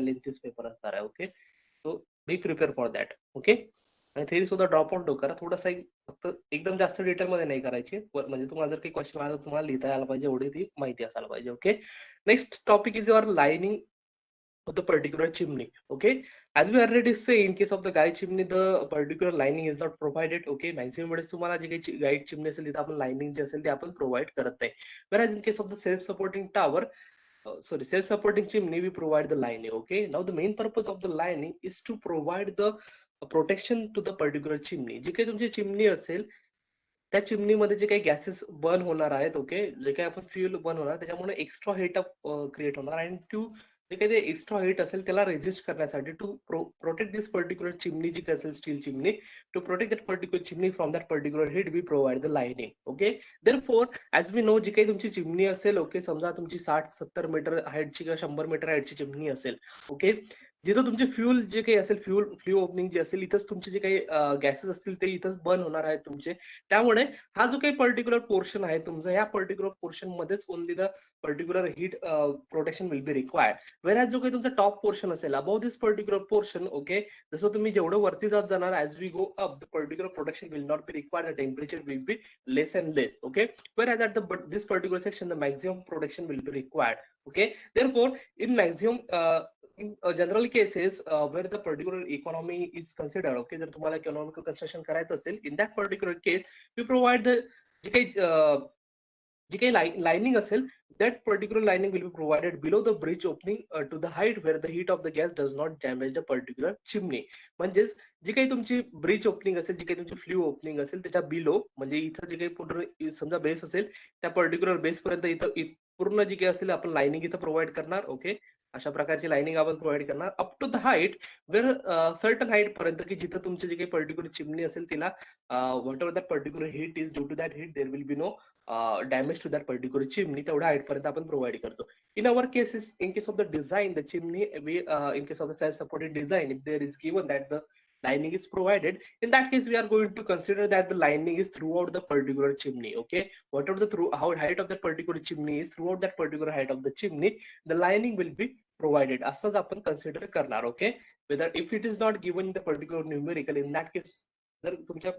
लेंथीज paper असणार आहे. Okay, so be prepare for that. Okay, आणि थेरी सुद्धा ड्रॉप आउट करा थोडासा, फक्त एकदम जास्त डिटेलमध्ये नाही करायची, म्हणजे तुम्हाला जर काही क्वेश्चन आला तुम्हाला लिहिता यायला पाहिजे, एवढी ती माहिती असायला पाहिजे. Okay, next topic is your lining of the particular chimney. Okay, as we already say, in case of the guide chimney the particular lining is not provided. Okay, maximum वेळेस तुम्हाला जे काही गाईड चिमणी असेल तिथे आपण लाइनिंग जे असेल ते आपण प्रोव्हाइड करत नाही. whereas in case of the self supporting tower, self supporting chimney, we provide the lining. Okay, now the main purpose of the lining is to provide the protection to the particular chimney. जी काही तुमची चिमणी असेल त्या चिमणीमध्ये जे काही gases burn होणार आहेत, okay, जे काही आपण फ्यूल बर्न होणार त्याच्यामुळे एक्स्ट्रा हीट क्रिएट होणार, आणि टू जे काही एक्स्ट्रा हीट असेल त्याला रेजिस्ट करण्यासाठी to protect this particular chimney जी काही असेल steel chimney, to protect that particular chimney from that particular heat we provide the lining. Okay, therefore as we know जी काही तुमची चिमणी असेल, ओके, समजा तुमची 60-70 मीटर हाईटची किंवा 100 मीटर हाईटची चिमणी असेल, ओके, जिथं तुमचे फ्यूल जे काही असेल फ्ल्यू ओपनिंग जे असेल इथंच तुमचे जे काही गॅसेस असतील ते इथंच बर्न होणार आहेत तुमचे. त्यामुळे हा जो काही पर्टिक्युलर पोर्शन आहे तुमचा, या पर्टिक्युलर पोर्शन मध्येच only the particular heat protection will be required. Where जो काही तुमचा टॉप पोर्शन असेल about this particular portion, okay, जसं तुम्ही जेवढं वरती जात जाणार as we go up the particular protection will not be required, the temperature will be less and less. Okay, where at this particular section the maximum protection will be required. Okay, therefore in maximum in general cases where the particular economy is considered, okay, जर तुम्हाला economical construction करायचं असेल, in that particular case we provide the जी काही lining असेल, that particular lining will be provided below the bridge opening to the height where the heat of the gas does not damage the particular chimney. म्हणजेच जी काही तुमची bridge opening असेल, जी काही तुमची flu opening असेल त्याच्या बिलो, म्हणजे इथं जे काही पूर्ण समजा बेस असेल त्या पर्टिक्युलर बेस पर्यंत इथं पूर्ण जी काही असेल आपण लाइनिंग इथं प्रोव्हाइड करणार. ओके, अशा प्रकारची लाइनिंग आपण प्रोव्हाइड करणार up to the height where certain height पर्यंत, की जिथं तुमची जी काही पर्टिक्युलर चिमणी असेल तिला whatever that particular heat is due to that heat there will be no damage to that particular chimney, तेवढ्या हाईट पर्यंत आपण प्रोव्हाइड करतो. In our cases, in case of the design, the chimney, in case of the self-supported design, if there is given that the lining is provided, in that case we are going to consider that the lining is throughout the particular chimney. Okay, whatever the height of that particular chimney is, throughout that particular height of the chimney, the lining will be provided. असंच आपण consider करणार. Okay, whether if it is not given in the particular numerical, in that case जर तुमच्या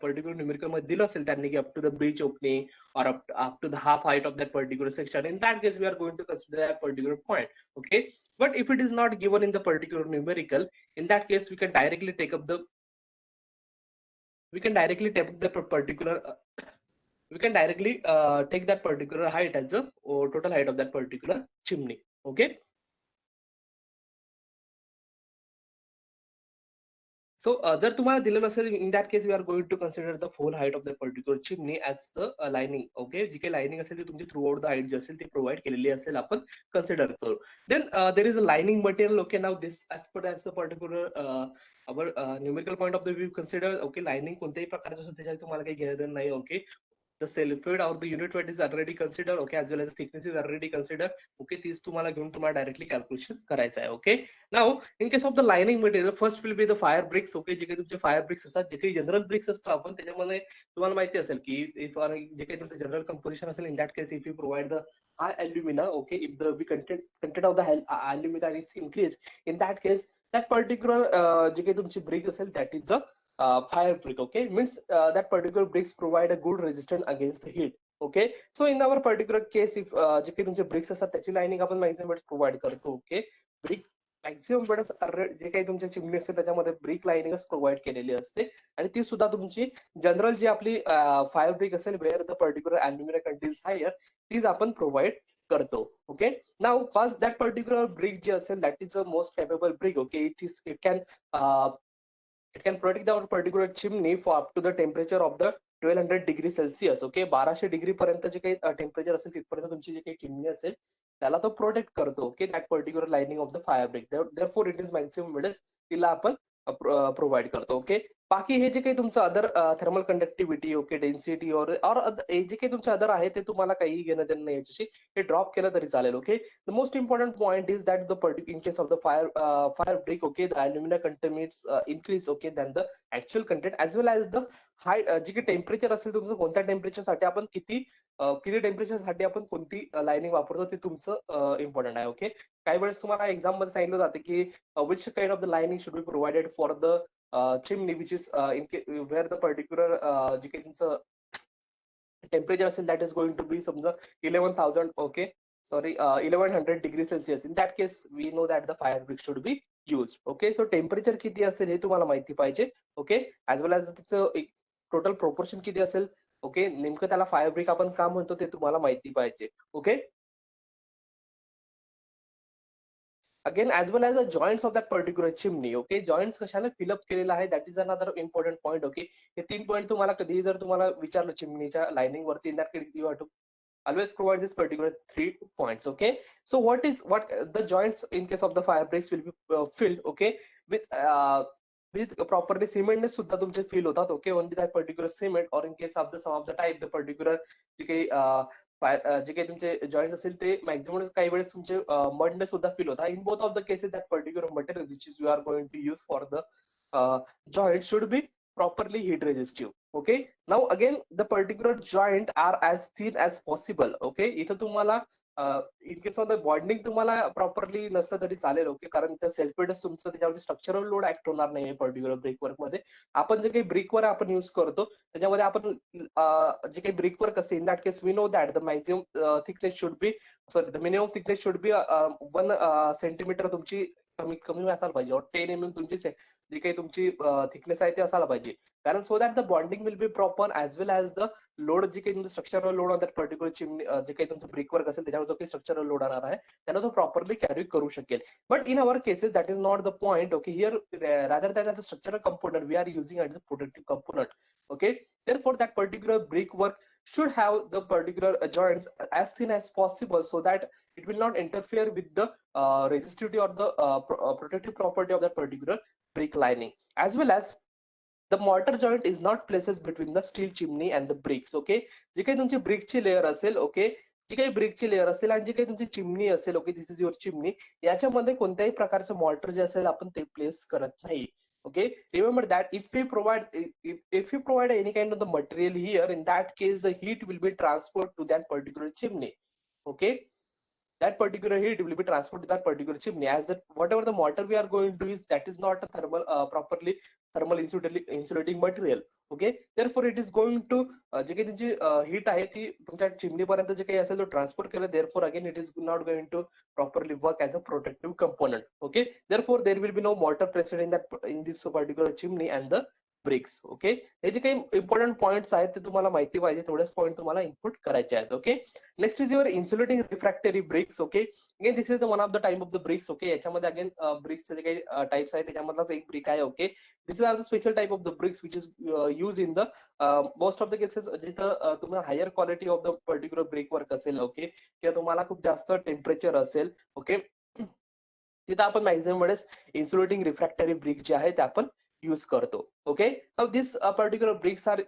particular numerical मध्ये दिलं असेल त्यांनी की up to the bridge opening or up to the half height of that particular section, in that case we are going to consider that particular point. Okay, but if it is not given in the particular numerical, in that case we can directly take up the particular we can directly take that particular height as the total height of that particular chimney. Okay, so जर तुम्हाला दिलं नसेल, in that case we are going to consider the full height of that particular chimney as the lining. Okay, जी काही lining असेल ती तुमची throughout the height जी असेल ती प्रोव्हाइड केलेली असेल आपण कन्सिडर करू. Then there is a lining material. Okay, now this as per as the particular our numerical point of the view consider. Okay, lining कोणत्याही प्रकारचं असेल त्याच्यात तुम्हाला काही घेणं नाही. Okay, the self weight or the unit weight is already considered. Okay, as well as thickness is already considered. Okay, तीच तुम्हाला घेऊन तुम्हाला डायरेक्टली कॅल्क्युलेशन करायचं आहे. Okay, now in case of the lining material first will be the fire bricks. Okay, जे काही तुमचे fire bricks असतात, जे काही जनरल ब्रिक्स असतात आपण त्याच्यामध्ये तुम्हाला माहिती असेल की इफ जे काही तुमचं जनरल कंपोजिशन असेल, in that case if you provide the high alumina, okay, if the content of the alumina is increase, in that case that particular जे काही तुमची ब्रिक असेल that is the fire brick. Okay, means that particular bricks provide a good resistance against the heat. Okay, so in our particular case if जे काही तुमचे BRICS असतात त्याची lining आपण मॅक्सिमम प्रोव्हाइड करतो. ओके, ब्रिक मॅक्सिमम वेळेस जे काही तुमच्या चिमणी असते त्याच्यामध्ये ब्रिक लाइनिंगच प्रोव्हाइड केलेली असते, आणि ती सुद्धा तुमची जनरल जी आपली फायर ब्रिक असेल where the particular aluminium contents higher, तीच आपण प्रोव्हाइड करतो. Okay, now first that particular brick जे असेल that is a most capable brick. Okay, it can protect our particular chimney for up to the temperature of the 1200 degree Celsius. Okay, 1200 degree पर्यंत जे काही temperature असेल तिथपर्यंत तुमची जी काही chimney असेल त्याला तो प्रोटेक्ट करतो. Okay, that particular lining of the fire brick, therefore it is maximum वेळेस तिला आपण प्रोव्हाइड करतो. ओके, बाकी हे जे काही तुमचं other thermal conductivity okay density और हे जे काही तुमचे अदर आहे ते तुम्हाला काही घेणं देणं नाही याच्याशी, हे ड्रॉप केलं तरी चालेल. Okay, the most important point is that in case of the fire break okay the alumina contents increase okay then the actual content as well as the high जे काही टेम्परेचर असेल तुमचं कोणत्या टेम्परेचरसाठी आपण किती टेम्परेचरसाठी आपण कोणती लाईनिंग वापरतो ते तुमचं इम्पॉर्टंट आहे. ओके, काही वेळेस तुम्हाला एक्झाम मध्ये सांगितलं जाते की which kind of the lining should be provided for the chimney which is where the particular जे काही तुमचं टेम्परेचर असेल that is going to be समजा 11,000 okay sorry 1100 degree Celsius. In that case we know that the fire brick should be use. Okay, so temperature किती असेल हे तुम्हाला माहिती पाहिजे. ओके, ऍज वेल ऍज त्याचं एक टोटल प्रोपोर्शन किती असेल. ओके, नेमकं त्याला फायर ब्रिक आपण का म्हणतो ते तुम्हाला माहिती पाहिजे. Okay, again as well as the joints of that particular chimney. okay, joints कशाने fill up केलेला आहे that is another important point. okay, हे 3 पॉइंट तुम्हाला कधी जर तुम्हाला विचारलं चिमनीच्या लाइनिंग वरती in that case you have to always provide this particular 3 points. okay, so what the joints in case of the fire breaks will be filled okay with properly cement ने सुद्धा तुमचे fill होतात. okay, only that particular cement or in case of the some of the type the particular जे काही जे काही तुमचे joint असेल ते मॅक्झिमम काही वेळेस तुमचे मडने सुद्धा फिल होतात. In both of the cases that particular material which is you are going to use for the joint should be properly heat resistive. okay, now again the particular joint are as thin as possible. okay, इथं तुम्हाला in case of the bonding तुम्हाला properly नसलं तरी चालेल. Okay, कारण त्या सेल्फेडच तुमचं त्याच्यावरती स्ट्रक्चरल लोड ऍक्ट होणार नाही पर्टिक्युलर ब्रेक वर्क मध्ये. आपण जे काही ब्रिक वर्क आपण युज करतो त्याच्यामध्ये आपण जे काही ब्रिक वर्क असते in that case we know that the maximum thickness should be sorry the minimum thickness should be 1 centimetre तुमची कमी असायला पाहिजे. 10 mm तुमची जी काही तुमची थिकनेस आहे ते असायला पाहिजे. कारण so that the bonding will be proper as well as the load जे काही तुमचं structural load on that particular chimney जे काही तुमचं ब्रिक वर्क असेल त्याच्यावर जो काही स्ट्रक्चरल लोड आणणार आहे त्याला तो प्रॉपरली कॅरी करू शकेल. But in our cases that is not the point. Okay, here rather than the structural component we are using as a protective component. Okay, therefore that particular brick work should have the particular joints as thin as possible so that it will not interfere with the resistivity or the protective property of that particular brick lining. As well as the mortar joint is not places between the steel chimney and the bricks. okay, जी काही तुमची ब्रिकची layer असेल okay जी काही ब्रिकची layer असेल आणि जी काही तुमची chimney असेल okay this is your chimney याच्यामध्ये कोणत्याही प्रकारचं मॉर्टर जे असेल आपण ते प्लेस करत नाही. okay, remember that if we provide any kind of the material here in that case the heat will be transferred to that particular chimney. okay, that particular heat will be transferred to that particular chimney as that whatever the mortar we are going to use that is not a properly thermal insulating material. okay, therefore it is going to जे काही तुमची heat आहे ती तुमच्या chimney पर्यंत जे काही असेल तो ट्रान्सफर केलं. therefore again it is not going to properly work as a protective component. okay, therefore there will be no mortar present in this particular chimney and the bricks. Okay, हे जे काही important points आहेत ते तुम्हाला माहिती पाहिजे तेवढेच point तुम्हाला इनपुट करायचे आहेत. Okay, next is your insulating refractory bricks. Okay, again this is the one of the type of the bricks. Okay, याच्यामध्ये अगेन ब्रिक्सचे जे काही टाइप्स आहेत त्याच्यामधलाच एक ब्रिक आहे. Okay, this is are the special type of the bricks which is use in the most of the cases जिथं तुम्हाला higher quality of the particular brick work असेल. ओके, किंवा तुम्हाला खूप जास्त टेम्परेचर असेल. ओके, तिथं आपण मॅक्झिमम वेळेस इन्सुलेटिंग रिफ्रॅक्टरी ब्रिक जे आहे ते आपण यूज करतो. Okay, now this particular bricks R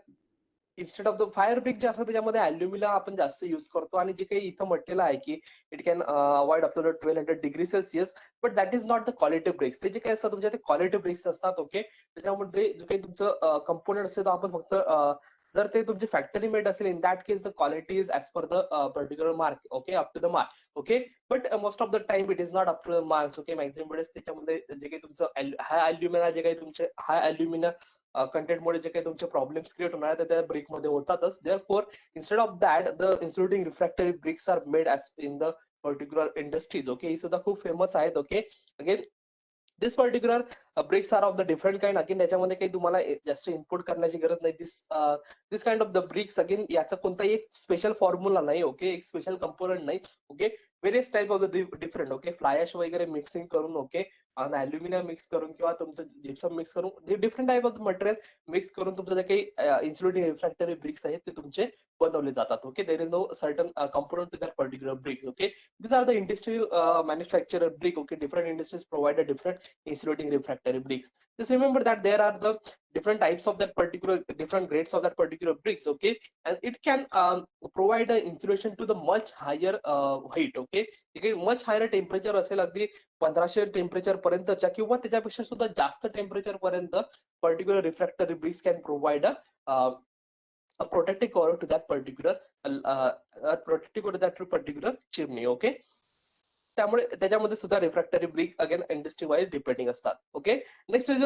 instead of the fire brick जे असतं त्याच्यामध्ये अल्युमिना आपण जास्त युज करतो आणि जे काही इथं म्हटलेलं आहे की it can avoid up to 1200 degree Celsius but that is not the quality bricks. ते जे काही असतात तुमच्या ते क्वालिटी ब्रिक्स असतात. ओके, त्याच्यामध्ये जे काही तुमचं कंपोनंट असते तो आपण फक्त जर ते तुमची फॅक्टरी मेड असेल in that case the quality is as per the particular mark. Okay, up to the mark. Okay, but most of the time it is not up to the marks. Okay, maximum वेळेस त्याच्यामध्ये जे काही तुमचं हाय अल्युमिना जे काही तुमचे हाय अल्युमिना कंटेंटमुळे जे काही तुमचे प्रॉब्लेम्स क्रिएट होणार आहेत त्या ब्रिकमध्ये होतातच. Therefore instead of that the insulating refractory bricks are made as in the particular industries. Okay, ही सुद्धा खूप फेमस आहेत. Okay, again this particular bricks are of the different kind. Again याच्यामध्ये काही तुम्हाला जास्त इनपुट करण्याची गरज नाही. This kind of the bricks again याचा कोणताही एक स्पेशल फॉर्म्युला नाही. ओके, एक स्पेशल कंपोनंट नाही. Okay, various type of the different. Okay, fly ash वगैरे मिक्सिंग करून ओके आणि अल्युमिनियम मिक्स करून किंवा तुमचं जिप्सम मिक्स करून different type of material mix करून तुमचं जे काही इन्सुलेटिंग रिफ्रॅक्टरी ब्रिक्स आहेत ते तुमचे बनवले जातात. Okay, there is no certain component to that particular bricks. Okay, these are the industrial manufacturer brick. Okay, different industries provide a different insulating refractory bricks. Just remember that there are the different types of that particular, different grades of that particular bricks, okay, and it can provide a insulation to the much higher height, okay. Much higher temperature असेल, अगदी 1500 temperature पर्यंतच्या किंवा त्याच्यापेक्षा सुद्धा जास्त temperature पर्यंत particular refractory bricks can provide a protective cover to that particular protective cover to that particular chimney, okay. त्यामुळे त्याच्यामध्ये सुद्धा refractory brick again industry wise depending असतात, okay. Next is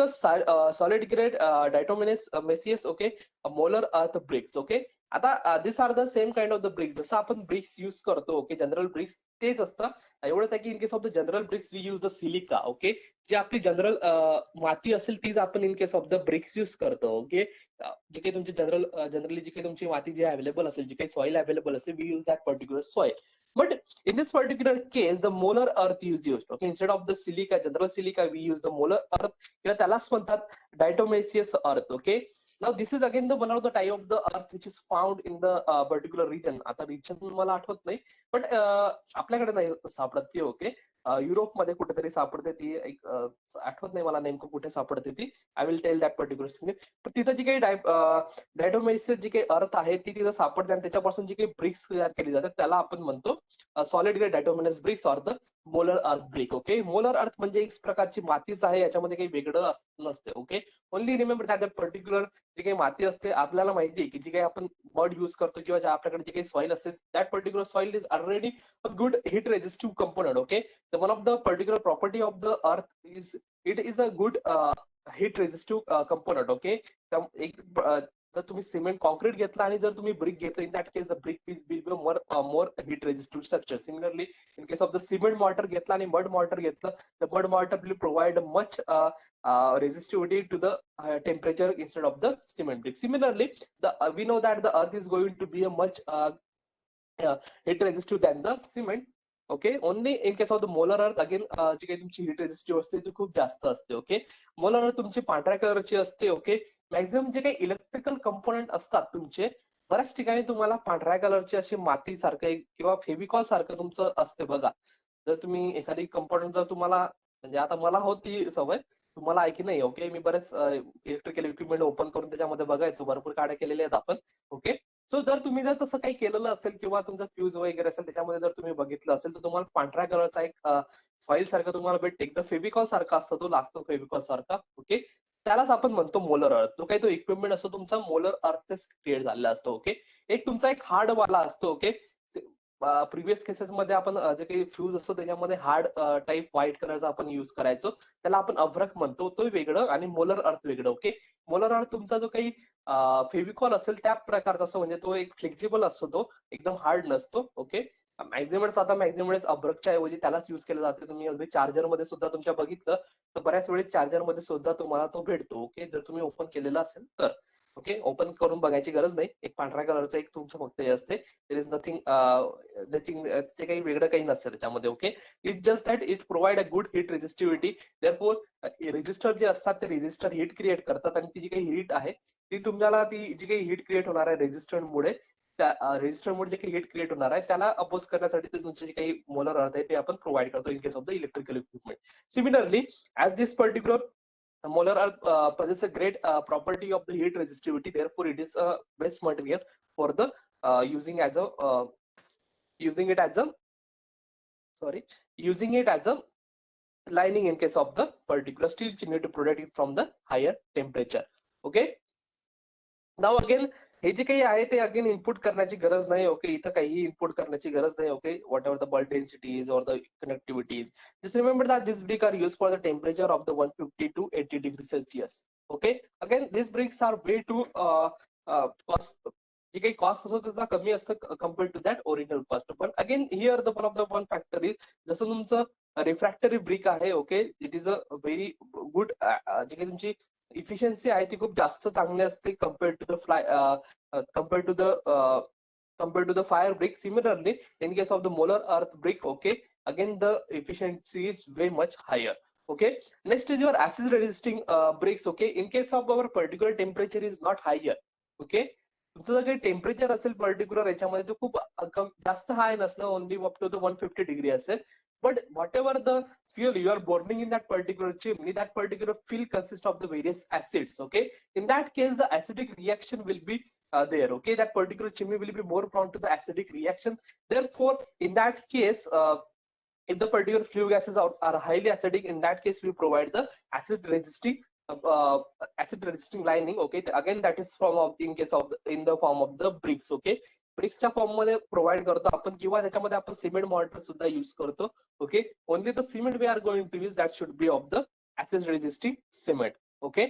solid grade diatomaceous, okay, molar earth bricks, okay. आता this are the same kind of the bricks, जसं आपण bricks use करतो, okay, general bricks तेच असतं. एवढंच आहे की in case of the general bricks we use the silica, okay. जी आपली जनरल माती असेल तीच आपण in case of the bricks use करतो, ओके. जे काही तुमची जनरली जी काही तुमची माती जी अवेलेबल असेल, जी काही सॉइल अवेलेबल असेल, we use that particular soil. But in this particular case, the molar earth is used. Okay, instead of the silica, general silica, we use the molar earth. त्यालाच म्हणतात diatomaceous earth. Okay. Now this is again the one of the type of the earth which is found in the particular region. आता region मला आठवत नाही, but आपल्याकडे नाही सापडत ती, ओके. युरोपमध्ये कुठेतरी सापडते ती, एक आठवत नाही मला नेमकं कुठे सापडते ती. I will tell that particular thing. पण तिथं जी काही डायटोमेसियस जी काही अर्थ आहे ती तिथं सापडते आणि त्याच्यापासून जी काही ब्रिक्स तयार केली जातात त्याला आपण म्हणतो solid grade diatomaceous bricks or the molar earth brick, okay. Molar earth म्हणजे एक प्रकारची मातीच आहे, याच्यामध्ये काही वेगळं नसते, okay. Only remember that particular जी काही माती असते, आपल्याला माहिती आहे की जी काही आपण मड यूज करतो किंवा ज्या आपल्याकडे जी काही सॉइल असते, that particular soil is already a good hit resistive component, okay. One of the particular property of the earth is it is a good hit resistive component, okay. एक जर तुम्ही cement concrete घेतला आणि जर तुम्ही brick घेतलं, in that case the brick will be more heat resistive structure. Similarly in case of the cement mortar घेतला आणि मड मॉर्टर घेतलं, the mud mortar will provide much resistivity to the temperature instead of the cement brick. Similarly, we know that the earth is going to be a much heat resistive than the cement. Okay. Only in case of the molar अर्थ again जी काही तुमची hit resistive असते ती खूप जास्त असते, okay. Molar अर्थ तुमची पांढऱ्या कलरची असते, ओके. मॅक्झिमम जे काही इलेक्ट्रिकल कंपोनंट असतात तुमचे, बऱ्याच ठिकाणी तुम्हाला पांढऱ्या कलरची अशी माती सारखं किंवा फेविकॉल सारखं तुमचं असते बघा. जर तुम्ही एखादी कंपोनंट जर तुम्हाला, म्हणजे आता मला होती सवय, तुम्हाला आहे की नाही, ओके. मी बरेच इलेक्ट्रिकल इक्विपमेंट ओपन करून त्याच्यामध्ये बघायचो, भरपूर काड्या केलेल्या आहेत आपण, ओके. सो जर तुम्ही जर तसं काही केलेलं असेल किंवा तुमचं फ्यूज वगैरे असेल त्याच्यामध्ये जर तुम्ही बघितलं असेल तर तुम्हाला पांढऱ्या कलरचा एक सॉइल सारखं तुम्हाला भेटते, एकदम फेविकॉल सारखा असतो, तो लागतो फेविकॉल सारखा, ओके. त्यालाच आपण म्हणतो मोलर अर्थ. जो काही तो इक्विपमेंट असतो तुमचा मोलर अर्थच क्रिएट झालेला असतो, ओके. एक तुमचा एक हार्ड वाला असतो, ओके. प्रिव्हियस केसेस मध्ये आपण जे काही फ्यूज असतो त्याच्यामध्ये हार्ड टाईप व्हाईट कलरचा आपण युज करायचो, त्याला आपण अभ्रक म्हणतो, तो वेगळं आणि मोलर अर्थ वेगळं, ओके. मोलर अर्थ तुमचा जो काही फेविकॉल असेल त्या प्रकारचा असतो, म्हणजे तो एक फ्लेक्झिबल असतो, तो एकदम हार्ड नसतो, ओके. मॅक्झिमम्स आता मॅक्झिमम्स अभ्रकच्या ऐवजी त्यालाच युज केलं जाते. तुम्ही अगदी चार्जर मध्ये सुद्धा तुमच्या बघितलं तर बऱ्याच वेळेस चार्जर मध्ये सुद्धा तुम्हाला तो भेटतो, ओके, जर तुम्ही ओपन केलेला असेल तर, ओके. ओपन करून बघायची गरज नाही, एक पांढऱ्या कलरचं एक तुमचं फक्त हे असते, देयर इज नथिंग ते काही वेगळं काही नसतं त्याच्यामध्ये, okay. It's just that it provide a good heat resistivity. Therefore resistor जे असतात ते रेजिस्टर हिट क्रिएट करतात आणि ती जी काही हिट आहे ती तुम्हाला, ती जी काही हिट क्रिएट होणार आहे रेजिस्टरमुळे, त्या रेजिस्टरमुळे जे काही हिट क्रिएट होणार आहे त्याला अपोज करण्यासाठी तुमचे जे काही मोलर अर्थ आहे ते आपण प्रोव्हाइड करतो in case of the electrical equipment. Similarly as this particular molar earth possesses a great property of the heat resistivity, therefore it is a best material for the using it as a lining in case of the particular steel chimney to protect it from the higher temperature, okay. Now again हे जे काही आहे ते again input करण्याची गरज नाही, okay. इथं काही इनपुट करण्याची गरज नाही, okay. Whatever the bulk density is or the connectivity, just remember that this brick are use for the temperature of the 150 to 80 degree Celsius, okay. Again this bricks are way too cost, जे काही cost असतो त्याचा कमी असतं compared to that original cost. पण again here the one factor is, जसं तुमचं refractory brick आहे, okay, it is a very good, जे काही तुमची इफिशियन्सी आहे ती खूप जास्त चांगली असते compared to the fire brick. Similarly, in case of the molar earth brick, okay, again the efficiency is way much higher, okay. Next is your acid resisting bricks, okay. In case of our particular temperature is not higher, okay. तुमचं जर काही temperature असेल particular याच्यामध्ये तो खूप जास्त high नसणं, only up to the 150 degree असेल, But whatever the fuel you are burning in that particular chimney, that particular fuel consists of the various acids. Okay, in that case, the acidic reaction will be there. Okay, that particular chimney will be more prone to the acidic reaction. Therefore, in that case, if the particular flue gases are highly acidic, in that case we provide the uh, acid resisting lining. Okay, again that is in case of in the form of the bricks. Okay, ब्रिक्सच्या form मध्ये provide करतो आपण, किंवा त्याच्यामध्ये आपण cement mortar सुद्धा use करतो. Okay, only the cement we are going to use that should be of the acid resisting cement. Okay,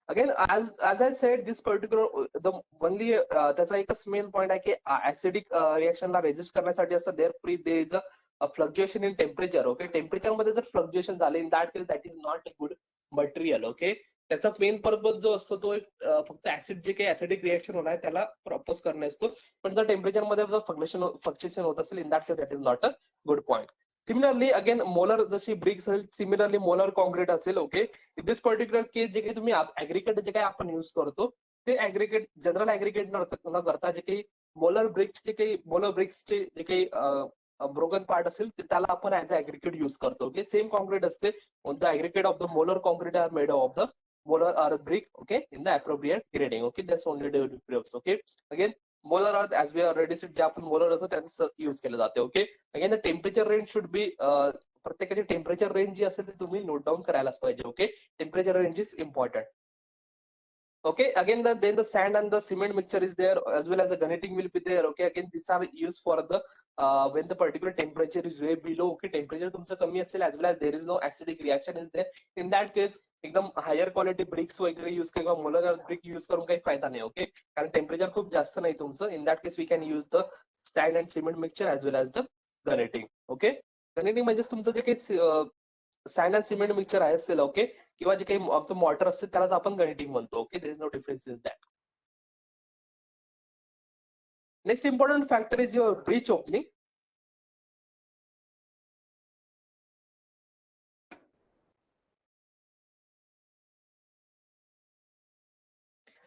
again as I said, this particular the only त्याचा एकच मेन पॉइंट आहे की acidic रिएक्शनला resist करण्यासाठी असं there is a fluctuation in temperature. Okay, temperature मध्ये जर fluctuation झाले, in that case that is not a good material. Okay, त्याचा मेन पर्पज जो असतो तो एक फक्त ऍसिड जे काही ऍसिडिक रिएक्शन होणार आहे त्याला प्रपोज करणे असतो. पण जर टेम्परेचर मध्ये फ्लक्च्युएशन होत असेल, in that case that is not a good point. Similarly again molar जशी ब्रिक्स असेल, सिमिलरली मोलर कॉन्क्रीट असेल. Okay, in this particular case जे काही तुम्ही ऍग्रिकेट जे काही आपण युज करतो ते ऍग्रिकेट जनरल ऍग्रिकेट न करता जे काही मोलर ब्रिक्सचे जे काही ब्रोकन पार्ट असेल त्याला आपण ऍज अ ऍग्रिकेट युज करतो. ओके, सेम कॉन्क्रीट असते. The aggregate of the molar concrete are made of the molar earth brick. Okay, in the appropriate grading. Okay, that's only the difference. Okay, again molar earth as we already said, जे आपण molar असतो त्याचं use केलं जाते. Okay, again the temperature range should be प्रत्येकाची temperature range जी असेल ती तुम्ही नोट डाऊन करायलाच पाहिजे. Okay, temperature range is important. Okay, again then the sand and the cement mixture is there, as well as the graniting will be there. Okay, again these are used for the when the particular temperature is way below. Okay, temperature तुमचं कमी असेल, as well as there is no acidic reaction is there. In that case एकदम higher quality BRICS वगैरे use किंवा molar brick use करून काही फायदा नाही. ओके, कारण टेम्परेचर खूप जास्त नाही तुमचं. In that case we can use the sand and cement mixture as well as the graniting. Okay, graniting म्हणजे तुमचं जे काही सँड अँड सिमेंट मिक्सचर आहे असेल. ओके, किंवा जे काही आमचं मॉर्टर असते त्यालाच आपण ग्राइंडिंग म्हणतो. Okay, there is no difference in that. Next important factor is your breech opening.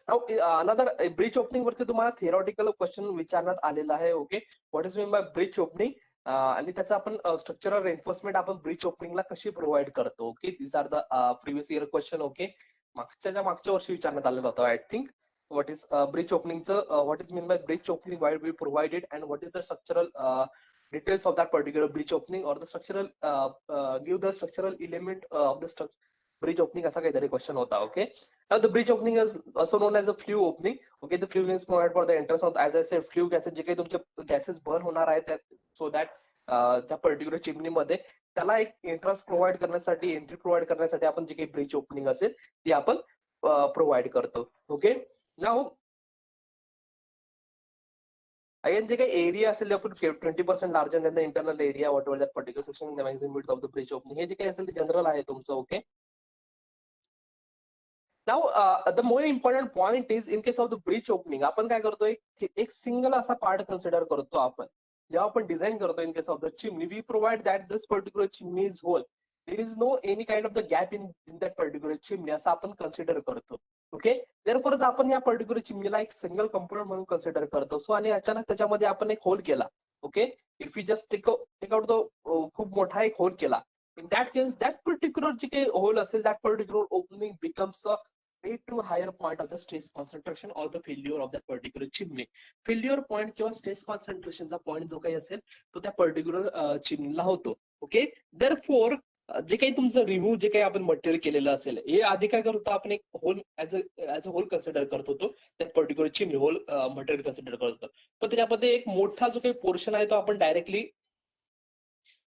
Another bridge opening वरती तुम्हाला थिअरॉटिकल क्वेश्चन विचारण्यात आलेला आहे. Okay, what is mean by bridge opening, आणि त्याचा आपण स्ट्रक्चरल एन्फोर्समेंट आपण ब्रिज ओपनिंगला कशी प्रोव्हाइड करतो. Okay, these are the previous year question. Okay, मागच्या वर्षी विचारण्यात आलेलं होतं I think. what is bridge opening, what is mean by bridge opening, why we provide it, and what is the structural details of that particular bridge opening, or the structural give the structural element of the bridge opening, असा काहीतरी question होता. Okay, now the bridge opening is also known as a flue opening. Okay, the flue is provided for the entrance of, as I said, flue gases, जे काही तुमचे gases burn होणार आहेत so that त्या particular chimney मध्ये त्याला एक entrance provide करण्यासाठी, एंट्री प्रोव्हाइड करण्यासाठी आपण जे काही ब्रिज ओपनिंग असेल ती आपण प्रोव्हाइड करतो. ओके, नाउ अगेन जे काही एरिया असेल आपण 20% larger than the internal area what ever that particular section in the maximum width of the bridge opening, हे जे काही असेल ते जनरल आहे तुमचं. Okay, now the more important point is in case of the bridge opening आपण काय करतो, एक सिंगल असा पार्ट कन्सिडर करतो आपण जेव्हा आपण डिझाईन करतो. In case of the chimney we provide that this particular chimney is whole, there is no any kind of the gap in that particular chimney, असं आपण कन्सिडर करतो. ओके, देअरफॉर आपण या पर्टिक्युलर चिमनीला एक सिंगल कंपोनंट म्हणून consider करतो. So आणि अचानक त्याच्यामध्ये आपण एक होल केला. Okay, if you just take out the खूप मोठा एक होल केला, in that case that particular जे काही होल असेल that particular opening becomes a way to higher point of the stress concentration or the failure of that particular chimney. failure point किंवा stress concentration चा point जो काही असेल तो त्या पर्टिक्युलर चिमनीला होतो. ओके, therefore जे काही तुमचं रिमूव्ह जे काही आपण मटेरियल केलेलं असेल हे आधी काय करतो आपण एक whole as a whole consider करतो, तो त्या particular chimney whole material consider करतो. पण त्याच्यामध्ये एक मोठा जो काही पोर्शन आहे तो आपण डायरेक्टली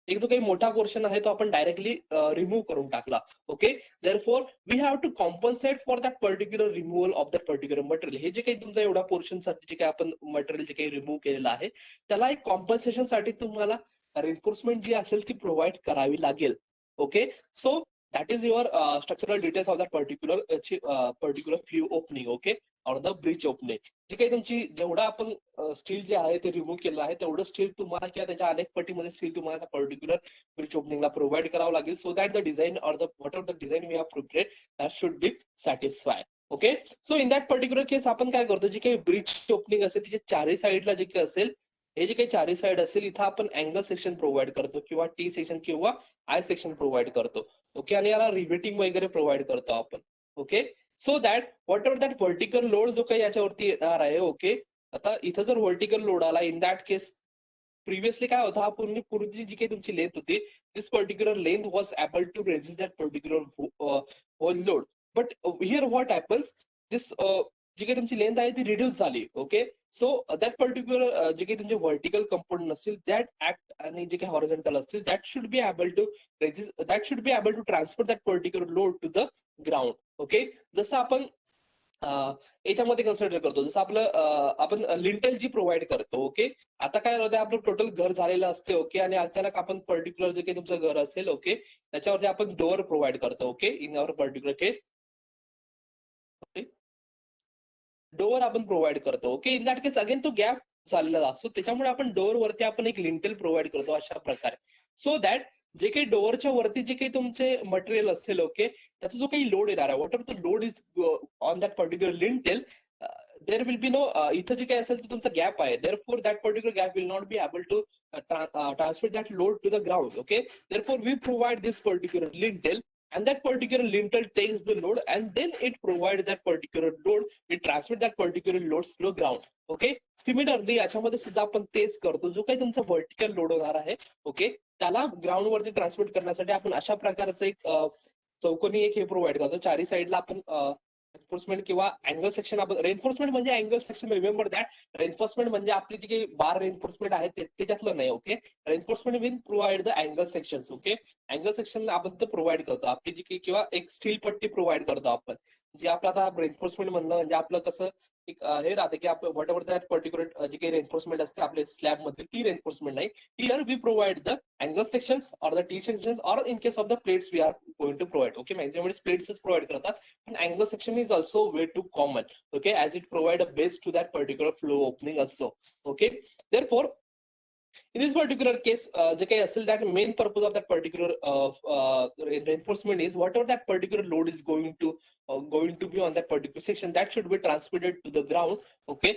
एक जो काही मोठा पोर्शन आहे तो आपण डायरेक्टली रिमूव्ह करून टाकला. Okay, therefore we have to compensate for that particular removal of that particular material. हे जे काही तुमचा एवढा पोर्शन साठी जे काही आपण मटेरियल जे काही रिमूव्ह केलेलं आहे त्याला एक कॉम्पन्सेशन साठी तुम्हाला रेन्फोर्समेंट जी असेल ती प्रोव्हाइड करावी लागेल. Okay, so that is your structural details of that particular flue opening. Okay, or the breach opening. जे काही तुमची जेवढा आपण स्टील जे आहे ते रिमूव्ह केलं आहे तेवढं स्टील तुम्हाला किंवा त्याच्या अनेक पटीमध्ये स्टील तुम्हाला पर्टिक्युलर ब्रिज ओपनिंगला प्रोव्हाइड करावं लागेल, so that the design or the whatever the design we have prepared that should be satisfy. Okay, so in that particular case आपण काय करतो, जे काही ब्रिज ओपनिंग असेल तिच्या चारही साईडला जे काही असेल हे जे काही चारी साईड असेल इथं आपण अँगल सेक्शन प्रोव्हाइड करतो किंवा टी सेक्शन किंवा आय सेक्शन प्रोव्हाइड करतो. ओके, आणि याला रिवेटिंग वगैरे प्रोव्हाइड करतो आपण. Okay, so that whatever that vertical load जो काही याच्यावरती येणार आहे. ओके, आता इथं जर व्हर्टिकल लोड आला, इन दॅट केस प्रिव्हियसली काय होता, पूर्वी जी काही तुमची लेंथ होती, this particular length was able to resist that particular whole load. But here what happens, this जी काही तुमची लेंथ आहे ती रिड्यूस झाली. ओके, सो दॅट पर्टिक्युलर जे काही तुमचे व्हर्टिकल कंपोनंट असतील दॅट ऍक्ट आणि जे काही हॉरिझॉन्टल असतील that should be able to resist, that should be able to transfer that particular load to the ground. Okay, जसं आपण याच्यामध्ये कन्सिडर करतो, जसं आपलं आपण लिंटेल जी प्रोव्हाइड करतो. ओके, आता काय होतं, आपलं टोटल घर झालेलं असते. ओके, आणि अचानक आपण पर्टिक्युलर जे काही तुमचं घर असेल, ओके, त्याच्यावरती आपण डोअर प्रोव्हाइड करतो. Okay, in our particular case okay door आपण प्रोव्हाइड करतो. Okay, in that case again तो गॅप चाललेला असतो, त्याच्यामुळे आपण डोअर वरती आपण एक लिंटेल प्रोव्हाइड करतो अशा प्रकारे. सो दॅट जे काही डोअरच्या वरती जे काही तुमचे मटेरियल असेल, ओके, त्याचा जो काही लोड येणार आहे, whatever the load is on that particular lintel, there will be no, इथं जे काही असेल तो तुमचा गॅप आहे, therefore that particular gap will not be able to transfer that load to the ground. Okay, therefore we provide this particular lintel and that particular lintel takes the load and then it provides that particular load, it transmit that particular loads to the ground. Okay, similarly याच्यामध्ये सुद्धा आपण तेच करतो, जो काही तुमचा vertical load होणार आहे, ओके, त्याला ग्राउंड वरती ट्रान्समिट करण्यासाठी आपण अशा प्रकारचं एक चौकोनी एक हे प्रोव्हाइड करतो. चारी साईडला आपण रेन्फोर्समेंट किंवा अँगल सेक्शन, आपण रेन्फोर्समेंट म्हणजे angle section, remember that reinforcement म्हणजे आपली जी काही बार रेन्फोर्समेंट आहे त्याच्यातलं नाही. Okay, reinforcement will provide the angle section. Okay, angle section आपण ते प्रोव्हाइड करतो, आपली जी काही किंवा एक स्टील पट्टी प्रोव्हाइड करतो आपण, जे आपलं आता रेन्फोर्समेंट म्हणलं म्हणजे आपलं कसं एक हे राहते की आपण व्हॉट एव्हर दॅट पर्टिक्युलर जी काही रेन्फोर्समेंट असते आपल्या स्लॅब मध्ये, ती रेन्फोर्समेंट नाही. Here we provide the angle sections or the T sections or in case of the plates we are going to provide. Okay, maximum plates provide करतात, पण angle section is also way too common. Okay, as it provide a base to that particular flow opening also. Okay, therefore in this particular case, जे काही असेल that main purpose of that particular reinforcement is whatever that particular load is going to be on that particular section, that should be transmitted to the ground. Okay,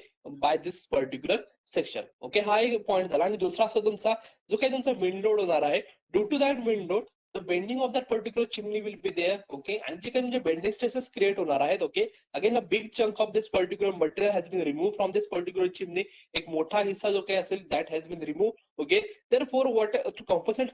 by this particular section. Okay, हा एक point झाला. आणि दुसरा असं तुमचा जो काही तुमचा विंड लोड होणार आहे, due to that wind load the bending of that particular chimney will be there. Okay, and जे काही तुमचे bending stresses create होणार आहेत. Okay, again a big chunk of this particular material has been removed from this particular chimney. एक मोठा हिस्सा जो काही असेल that has been removed. Okay, therefore what to compensate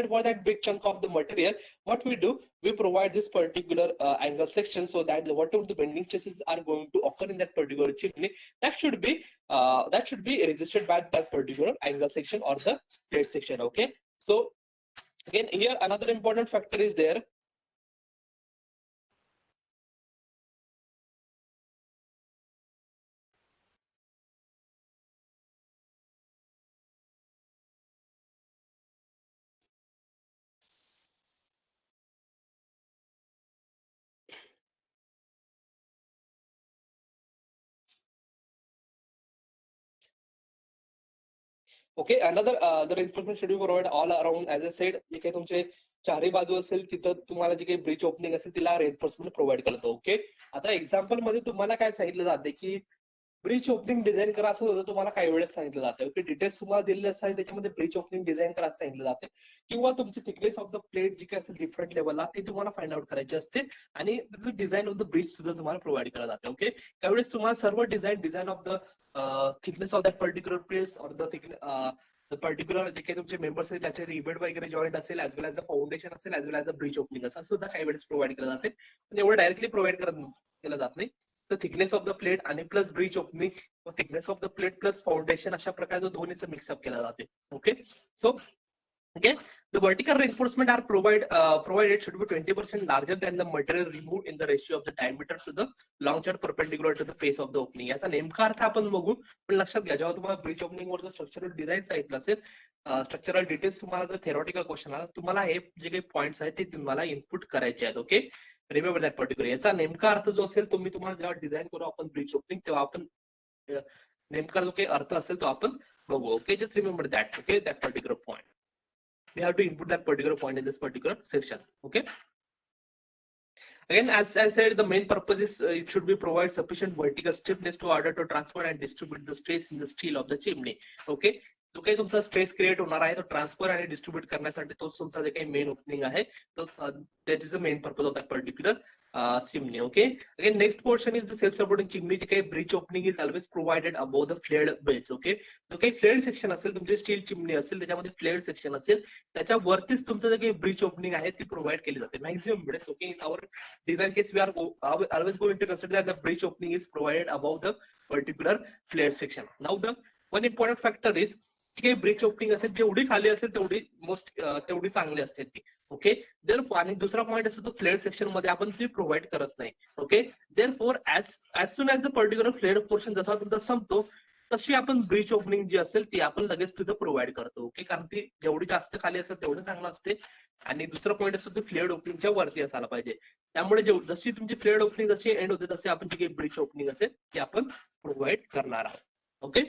for that big chunk of the material, what we do, we provide this particular angle section, so that whatever the bending stresses are going to occur in that particular chimney, that should be resisted by that particular angle section or the plate section. Okay, so again here another important factor is there. Okay, another the reinforcement should be provided all around. As I said, जे काही तुमचे चारही बाजू असेल तिथं तुम्हाला जी काही bridge opening असेल तिला रेन्फोर्समेंट प्रोव्हाइड करतो. ओके, आता एक्झाम्पल मध्ये तुम्हाला काय सांगितलं जाते की ब्रिज ओपनिंग डिझाईन करा असं होतं, तुम्हाला काही वेळेस सांगितलं जातं. ओके, डिटेल्स तुम्हाला दिलेले असतात, त्याच्यामध्ये ब्रिज ओपनिंग डिझाईन करा असं सांगितलं जाते, किंवा तुमची थिकनेस ऑफ द प्लेट जी काही असेल डिफरंट लेवलला ती तुम्हाला फाइंड आउट करायची असते, आणि त्याचं डिझाईन ऑफ द ब्रिज सुद्धा तुम्हाला प्रोव्हाइड केलं जाते. ओके, त्यावेळेस तुम्हाला सर्व design of the thickness of that particular plates or the particular जे काही तुमचे मेंबर्स आहेत त्याचे रिबेट वगैरे जॉईंट असेल, as well as the foundation असेल, as well as the bridge opening असं सुद्धा काही वेळेस प्रोव्हाइड केलं जाते. पण एवढं डायरेक्टली प्रोव्हाइड केलं जात नाही. तर थिकनेस ऑफ द प्लेट आणि plus bridge opening, thickness of the plate plus foundation, अशा प्रकारचं दोन्हीचं मिक्सअप केलं जाते. Okay, so again the vertical reinforcement are provided should be 20% larger than the material removed in the ratio of the diameter to the long chart perpendicular to the face of the opening. याचा नेमका अर्थ आपण बघू, पण लक्षात घ्या जेव्हा तुम्हाला ब्रिज ओपनिंग वरचं स्ट्रक्चरल डिझाईन सांगितलं असेल, स्ट्रक्चरल डिटेल्स तुम्हाला जर थेरॉटिकल क्वेश्चन आला, तुम्हाला हे जे काही पॉईंट्स आहेत ते तुम्हाला इनपुट करायचे आहेत. Okay, remember that particular. याचा नेमका अर्थ जो असेल तुम्हाला जेव्हा डिझाईन करू आपण ब्रिज ओपनिंग, तेव्हा आपण नेमका जो काही अर्थ असेल तो आपण बघू. Okay, just remember that. Okay, that particular point we have to input that particular point in this particular section. Okay, Again, as I said, the main purpose is it should be provide sufficient vertical stiffness to order to transfer and distribute the stress in the steel of the chimney. Okay, जो काही तुमचा stress create होणार आहे तो transfer आणि distribute करण्यासाठी तोच तुमचा जे काही मेन ओपनिंग आहे तो that is the main purpose of that particular chimney. Okay, again next portion is the self supporting chimney. जी काही breech opening is always provided above the flared beds. Okay, जो काही फ्लेड सेक्शन असेल तुमची steel चिमणी असेल त्याच्यामध्ये fled section असेल त्याच्यावरतीच तुमचं जे काही ब्रीच ओपनिंग आहे ती प्रोव्हाइड केली जाते मॅक्झिमम वेळेस. Okay, in our design case we are always going to consider that the breech opening is provided above the particular flared section. Now the one important factor is जी काही Breach opening असेल जेवढी खाली असेल तेवढी तेवढी चांगली असते ती. ओके, आणि दुसरा पॉईंट असतो तो फ्लेड सेक्शन मध्ये आपण ती प्रोव्हाइड करत नाही. Okay, therefore as soon as the particular fled portion जसा तुमचा संपतो तशी आपण ब्रीच ओपनिंग जी असेल ती आपण लगेच तिथं प्रोव्हाइड करतो. ओके, कारण ती जेवढी जास्त खाली असेल तेवढं चांगलं असते. आणि दुसरा पॉईंट असतो ती फ्लेड ओपनिंगच्या वरती असायला पाहिजे. त्यामुळे जशी तुमची फ्लेड ओपनिंग जशी एंड होते तशी आपण जी काही ब्रीच ओपनिंग असेल ती आपण प्रोव्हाइड करणार आहोत. Okay,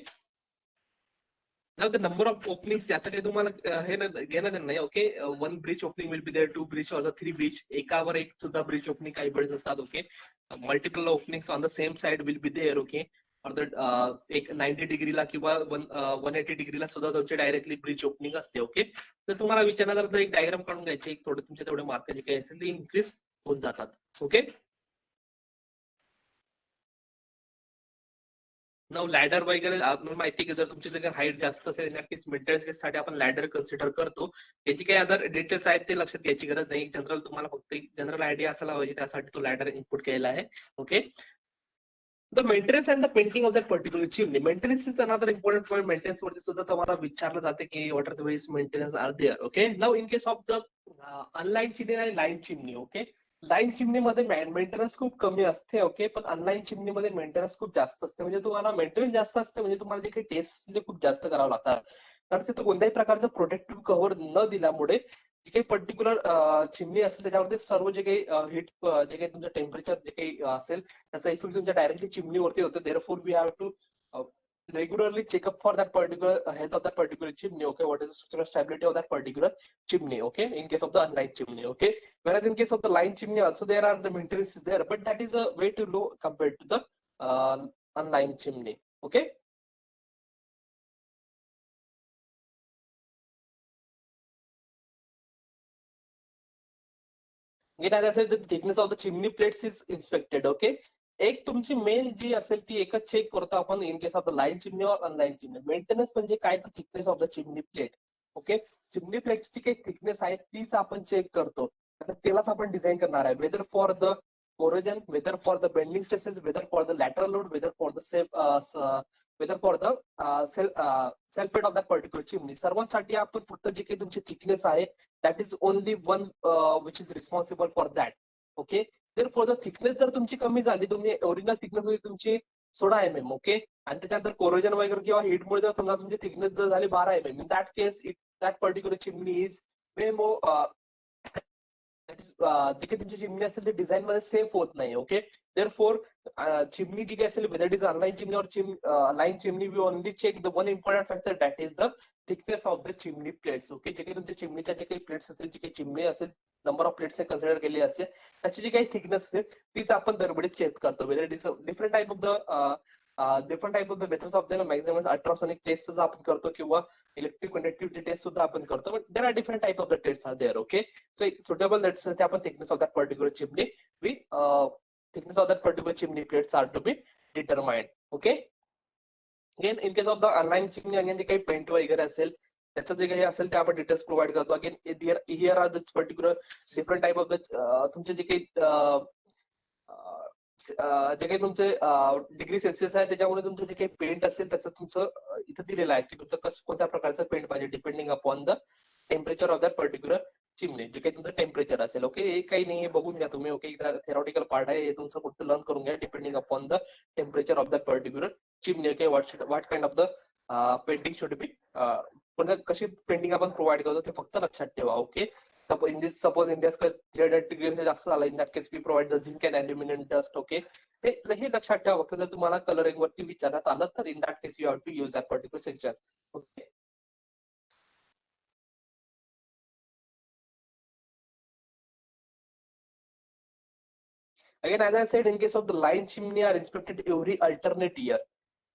the number of openings याचं काही तुम्हाला हे घेणं नाही. Okay, one bridge opening will be there, two bridge or three bridge, एकावर एक सुद्धा ब्रिज ओपनिंग काही वेळेस असतात. Okay, multiple openings on the same side will be there. Okay, और एक 90 डिग्रीला किंवा 180 डिग्रीला सुद्धा तुमची डायरेक्टली ब्रिज ओपनिंग असते. ओके, तर तुम्हाला विचारणार तर एक डायग्राम काढून घ्यायचे, एक थोडे तुमचे तेवढे मार्क जे काही असेल ते इन्क्रीज होत जातात. ओके, नाव लॅडर वगैरे आपल्याला माहिती की जर तुमची जर हाईट जास्त असेल नक्कीच मेंटेनन्स केससाठी आपण लॅडर कन्सिडर करतो. याची काही अदर डिटेल्स आहेत ते लक्षात घ्यायची गरज नाही. जनरल तुम्हाला फक्त एक जनरल आयडिया असायला पाहिजे त्यासाठी तो लॅडर इनपुट केलेला आहे. Okay, the maintenance and the painting of that particular chimney. Maintenance is another important point. Maintenance वरती सुद्धा तुम्हाला विचारलं जाते की what are the ways maintenance are there. Okay, now in case of the unlined chimney आणि lined chimney. Okay, lined चिमनीमध्ये maintenance खूप कमी असते. ओके, पण अनलाईन चिमनीमध्ये मेंटेनन्स खूप जास्त असते. म्हणजे तुम्हाला मेंटेनन्स जास्त असते म्हणजे तुम्हाला जे काही टेस्ट खूप जास्त करावं लागतात. कारण तिथे कोणत्याही प्रकारचं प्रोटेक्टिव्ह कव्हर न दिल्यामुळे जे काही पर्टिक्युलर चिमणी असेल त्याच्यावरती सर्व जे काही हिट जे काही तुमचं टेम्परेचर जे काही असेल त्याचा इफेक्ट तुमच्या डायरेक्टली चिमनीवरती होतो. Therefore we have to regularly check up for that particular health of that particular chimney. Okay, what is the structural stability of that particular chimney? Okay, in case of the unlined chimney. Okay, whereas in case of the line chimney also there are the maintenance is there, but that is a way too low compared to the unlined chimney. Okay, again as I said, the thickness of the chimney plates is inspected. Okay, एक तुमची main जी असेल ती एकच check करतो आपण in case of the line chimney और online chimney. Maintenance म्हणजे काय तर thickness of the chimney plate. Okay, chimney प्लेटची काही थिकनेस आहे तीच आपण चेक करतो आणि त्यालाच आपण डिझाईन करणार आहे. Whether for the corrosion, whether for the bending stresses, whether for the lateral load, whether for the whether for the self weight of that particular chimney. सर्वांसाठी आपण फक्त जे काही तुमची थिकनेस आहे that is only one which is responsible for that. Okay, तर for the thickness जर तुमची कमी झाली, तुम्ही ओरिजिनल थिकनेस होती तुमची 16 mm. ओके, आणि त्याच्यानंतर कोरोजन वगैरे किंवा हीटमुळे जर समजा तुमची थिकनेस जर झाली 12 mm, in that case that particular chimney is way more जी काही तुमची चिमणी असेल ते डिझाईन मध्ये सेफ होत नाही. ओके, देअरफॉर चिमनी जी काही असेल whether it is unlined chimney or lined chimney, we only check the one important factor that is the thickness of the chimney plates. Okay, जे काही तुमच्या चिमणीच्या जे काही प्लेट्स असतील, जी काही चिमणी असेल नंबर ऑफ प्लेट्स कन्सिडर केली असते त्याची जी काही थिकनेस असेल तीच आपण दरबडीत चेक करतो. Whether it is different type of the methods of the maximum ultrasonic test आपण करतो किंवा इलेक्ट्रिक कंडक्टिव्हिटी टेस्ट सुद्धा आपण करतो. But there are different type of the test are there. Okay, so suitable that's आपण thickness of that particular chimney, we thickness of that particular chimney plates are to be determined. Okay, again in case of the unlined chimney, again जे काही paint वगैरे असेल त्याचं जे काही असेल ते आपण डिटेल्स प्रोव्हाइड करतो. Again here are the particular different type of the तुमचे जे काही जे काही तुमचे डिग्री सेल्सिअस आहे त्याच्यामुळे तुमचं जे काही पेंट असेल त्याचं तुमचं इथं दिलेलं आहे की तुमचं कोणत्या प्रकारचं पेंट पाहिजे depending upon the temperature of that particular चिमणी. जे काही तुमचं टेम्परेचर असेल. ओके, हे काही नाही, हे बघून घ्या तुम्ही. ओके, थेरॉटिकल पार्ट आहे, हे तुमचं फक्त लर्न करून घ्या depending upon the temperature of that particular chimney. Okay, what kind of the painting should be, कशी पेंटिंग आपण प्रोव्हाइड करतो ते फक्त लक्षात ठेवा. Okay, suppose in this 300 degree जास्त झाला, in that case we provide the zinc and aluminium dust. Okay, हे लक्षात ठेवा. फक्त जर तुम्हाला कलरिंग वरती विचारण्यात आलं तर in that case you have to use that particular section. Okay, Again, as I said, in case of the line chimney are inspected every alternate year.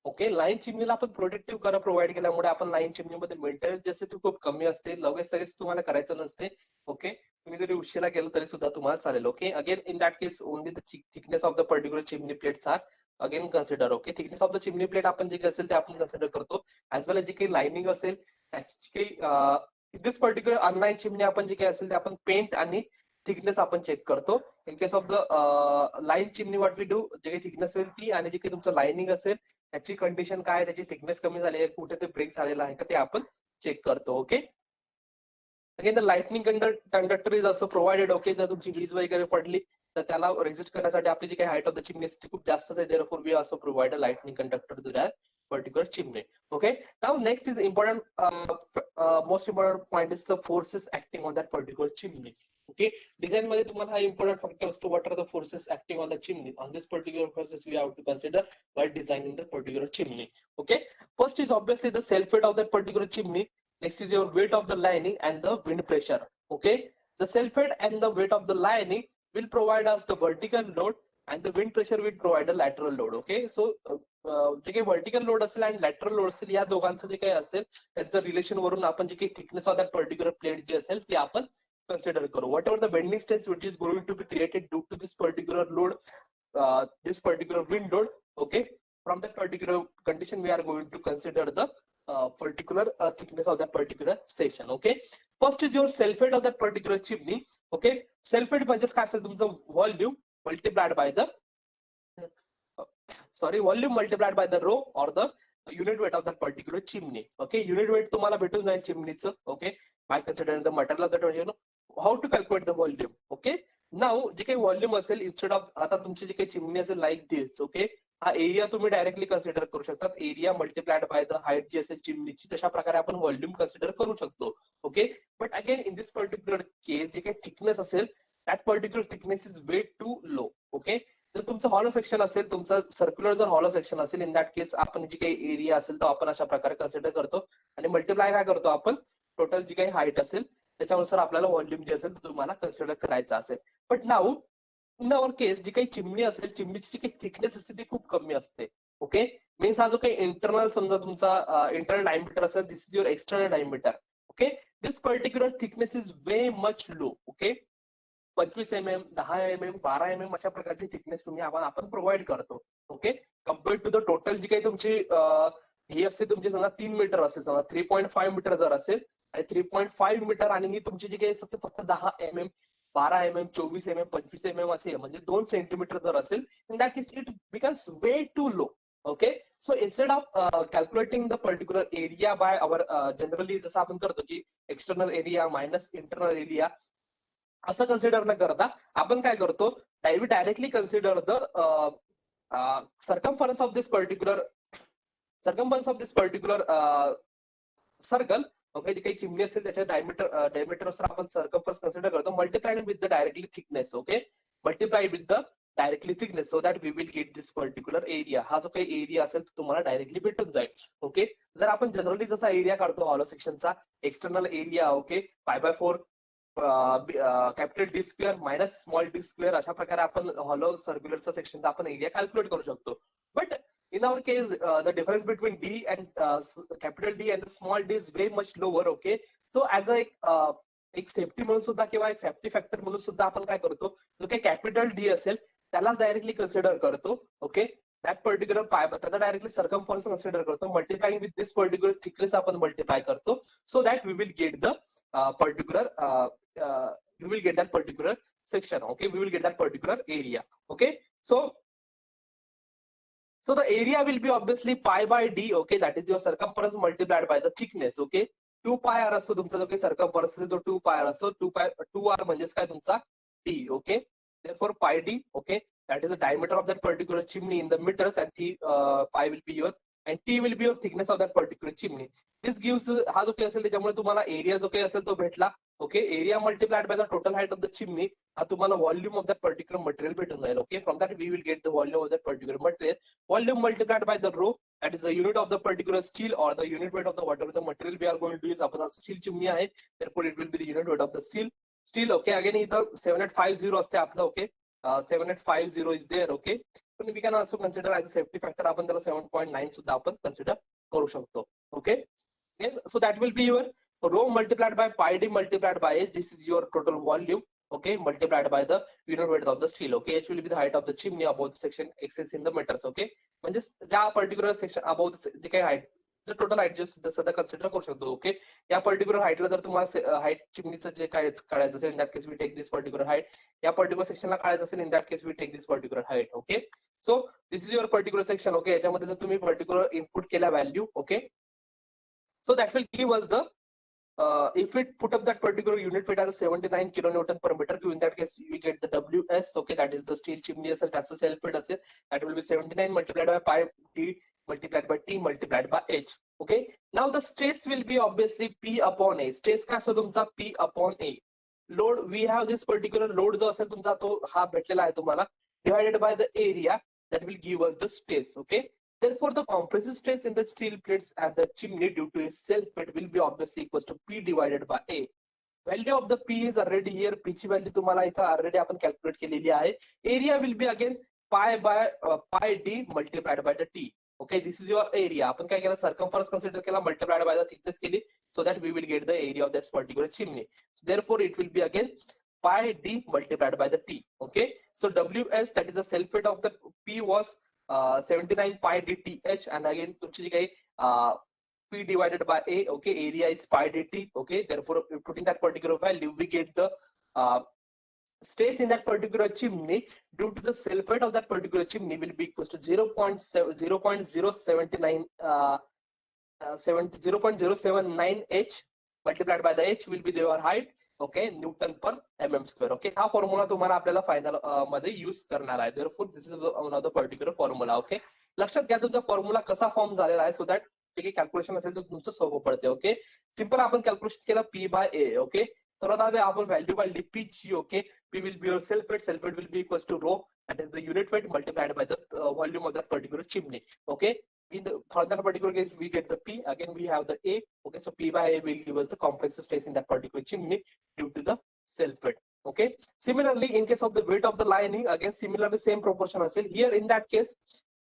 Okay, lined चिमणीला आपण प्रोटेक्टिव्ह करा प्रोव्हाइड केल्यामुळे आपण line चिमणीमध्ये maintenance जे असते ते खूप कमी असते, लगेच तुम्हाला करायचं नसते. ओके, तुम्ही जरी उशिरा केलं तरी सुद्धा तुम्हाला चालेल. Okay, again in that case only the thickness of the particular chimney plates are again consider. Okay, thickness of the chimney plate आपण जे काही असेल ते आपण कन्सिडर करतो, ऍज वेल एज जे काही लाइनिंग असेल त्याची काही दिस पर्टिक्युलर अनलाईन चिमनी आपण जे काही असेल ते आपण पेंट आणि थिकनेस आपण चेक करतो. In case of the line chimney what we do, जे काही थिकनेस असेल ती आणि जे काही तुमचं लाइनिंग असेल त्याची कंडिशन काय आहे, त्याची थिकनेस कमी झाली आहे, कुठे ते ब्रेक झालेला आहे का ते आपण चेक करतो. Okay, again the lightning conductor is also provided. Okay, जर तुमची वीज वगैरे पडली तर त्याला रेजिस्ट करण्यासाठी आपली जी काही हाईट ऑफ द चिमनी असते खूप जास्त आहे, therefore we also provide a lightning conductor to that particular chimney. Okay, now next is important, most important point is the forces acting on that particular chimney. Okay, design मध्ये तुम्हाला हा important factor असतो, what are the forces acting on the chimney. On this particular forces we have to consider while designing the particular chimney. Okay, first is obviously the self weight of that particular chimney. Next is your weight of the lining and the wind pressure. Okay, the self weight and the weight of the lining will provide us the vertical load and the wind pressure will provide a lateral load. Okay, so जे काही vertical load असेल आणि lateral load असेल या दोघांचं जे काही असेल त्यांचं रिलेशन वरून आपण जे काही thickness of that particular plate जे असेल ते आपण कन्सिडर करू. Whatever the bending stress which is going to be created due to this particular load, this particular wind load. Okay, from that particular condition we are going to consider the particular thickness of that particular section. Okay, first is your self weight of that particular chimney. Okay, self weight म्हणजेच काय असेल तुमचं volume multiplied by the volume multiplied by the rho or the unit weight of that particular chimney. Okay, unit weight तुम्हाला भेटून जाईल चिमनीचं. Okay, by considering the material of that, how to calculate the volume. Okay, now जे काही volume असेल instead of आता तुमची जी काही chimney असेल लाईक दिस. ओके, हा एरिया तुम्ही डायरेक्टली कन्सिडर करू शकता, area multiplied by the height जी असेल चिमनीची, तशा प्रकारे आपण व्हॉल्यूम कन्सिडर करू शकतो. Okay, but again in this particular case जे काही थिकनेस असेल that particular thickness is way too low. Okay, जर तुमचं हॉलो सेक्शन असेल, तुमचं सर्क्युलर जर हॉलो सेक्शन असेल, इन दॅट केस आपण जी काही एरिया असेल तो आपण अशा प्रकारे कन्सिडर करतो आणि मल्टिप्लाय काय करतो आपण टोटल जी काही हाईट असेल त्याच्यानुसार आपल्याला व्हॉल्यूम जे असेल तुम्हाला कन्सिडर करायचं असेल. But now in our case जी काही चिमणी असेल, चिमणीची जी काही थिकनेस असते ती खूप कमी असते. ओके, मीन्स हा जो काही इंटरनल समजा तुमचा इंटरनल डायमीटर असेल, this is your external diameter. Okay, this particular thickness is way much low. Okay, 25 mm, 10 mm, 12 mm अशा प्रकारची थिकनेस तुम्ही आपण प्रोव्हाइड करतो. Okay, compared to the total जी काही तुमची ही असते तुमची समजा 3 मीटर असेल, समजा 3.5 मीटर जर असेल आणि 3.5 मीटर आणि ही तुमची जी काही फक्त 10 mm, 12 mm, 24 mm, 25 mm असे म्हणजे 2 सेंटीमीटर जर असेल, in that case it becomes way too low. Okay, so instead of calculating the particular area by our generally जसं आपण करतो की external area minus internal area, असं कन्सिडर न करता आपण काय करतो, directly consider the circumference of this particular circle. Okay, जी काही चिमणी असेल त्याच्या डायमीटरनुसार आपण सर्कम्फरन्स कन्सिडर करतो, multiplied with the directly thickness. Okay, multiplied with the directly thickness, so that we will get this particular area. हा जो काही एरिया असेल तो तुम्हाला डायरेक्टली भेटून जाईल. ओके, जर आपण जनरली जसा एरिया काढतो हॉलो सेक्शनचा external area, okay, 5/4 capital D square minus small D square अशा प्रकारे आपण हॉलो सर्क्युलरचा सेक्शनचा आपण एरिया कॅल्क्युलेट करू शकतो. But in our case the difference between d and capital D and the small d is very much lower. Okay, so as a एक safety म्हणून सुद्धा किंवा एक सेफ्टी फॅक्टर म्हणून सुद्धा आपण काय करतो, जो काही कॅपिटल डी असेल त्यालाच डायरेक्टली कन्सिडर करतो. ओके, दॅट पर्टिक्युलर त्याला डायरेक्टली सर्कम्फरन्स कन्सिडर करतो, multiplying with this particular thickness आपण मल्टिप्लाय करतो, so that we will get the particular we will get that particular section. Okay, we will get that particular area. Okay, so the area will be obviously pi by d. Okay, that is your circumference multiplied by the thickness. Okay, 2 pi r असतो तुमचा जो काही circumference असेल तो 2 pi r असतो, 2 r म्हणजेच काय तुमचा d. Okay, therefore pi d. Okay, that is the diameter of that particular chimney in the meters, and pi will be your and t will be your thickness of that particular chimney. This gives हा जो काही असेल त्याच्यामुळे तुम्हाला area जो काही असेल तो भेटला. Okay, area multiplied by the total height of the chimney, हा तुम्हाला volume of that particular material भेटून जाईल. Okay, from that we will get the volume of that particular material. Volume multiplied by the rho, that is the unit of the particular steel or the unit weight of the whatever the material we are going to use. आपण steel chimney आहे, therefore it will be the unit weight of the steel. Okay, again इथं 7850 असते आपलं. Okay, 7850 is there. Okay, पण we can also consider as a safety factor आपण त्याला 7.9 सुद्धा आपण consider करू शकतो. Okay, so that will be your rho multiplied by pi d multiplied by h. This is your total volume. Okay, multiplied by the unit weight of the steel. Okay, h will be the height of the chimney above the section xs in the meters. Okay, म्हणजे ज्या particular section above जे काही height total height सध्या consider करू शकतो. Okay, या particular हाईटला जर तुम्हाला हाईट चिमणीचं जे काय काढायचं असेल in that case we take this particular height, या पर्टिक्युलर सेक्शनला काढायचं असेल in that case we take this particular height. Okay, so this is your particular section. Okay, याच्यामध्ये जर तुम्ही पर्टिक्युलर इनपुट केला value, okay, so that will give us the if we put up that particular unit weight as a 79 kilonewton per meter cube, in that case we get the WS. Okay, that is the steel chimney असेल, that's the self weight असेल, that will be 79 multiplied by pi d multiplied by t multiplied by h. Okay, now the stress will be obviously P upon A. Stress काय असतो तुमचा? P upon A. Load, we have this particular load जो असेल तुमचा तो हा भेटलेला आहे तुम्हाला, divided by the area, that will give us the stress. Okay, therefore the compressive stress in the steel plates at the chimney due to its self weight will be obviously equals to P divided by A. Value of the P is already here. P ची value तुम्हाला इथं already आपण calculate केलेली आहे. Area will be again pi d multiplied by the t. Okay, this is your area. आपण काय केलं, circumference consider केला, multiplied by the thickness केली, so that we will get the area of that particular chimney. So therefore it will be again pi d multiplied by the t. Okay, so WS, that is the self weight of the P, was 79 pi dth, and again तुमची जी काही P divided by A. Okay, area is pi dt. Okay, therefore putting that particular value we get the stress in that particular chimney due to the self weight of that particular chimney will be equals to 0.079 h multiplied by the h will be your height. Okay, Newton per mm square. Okay, हा formula तुम्हाला आपल्याला final मध्ये use करणार आहे. therefore this is one of the particular formula. Okay, लक्षात घ्या तुमचा formula कसा फॉर्म झालेला आहे, सो दॅट जे काही कॅल्क्युलेशन असेल तर तुमचं सोपं पडते. ओके, सिंपल आपण कॅल्क्युलेशन केलं P by A. ओके, तर आता आपण व्हॅल्यू काढली P ची. Okay, P will be your self weight will be equals to rho, that is the unit weight multiplied by the volume of that particular chimney. Okay, for that particular case we get the P, again we have the A. Okay, so P by A will give us the compressive stress in that particular chimney due to the self weight. Okay, similarly in case of the weight of the lining, again similarly same proportion असेल. Here in that case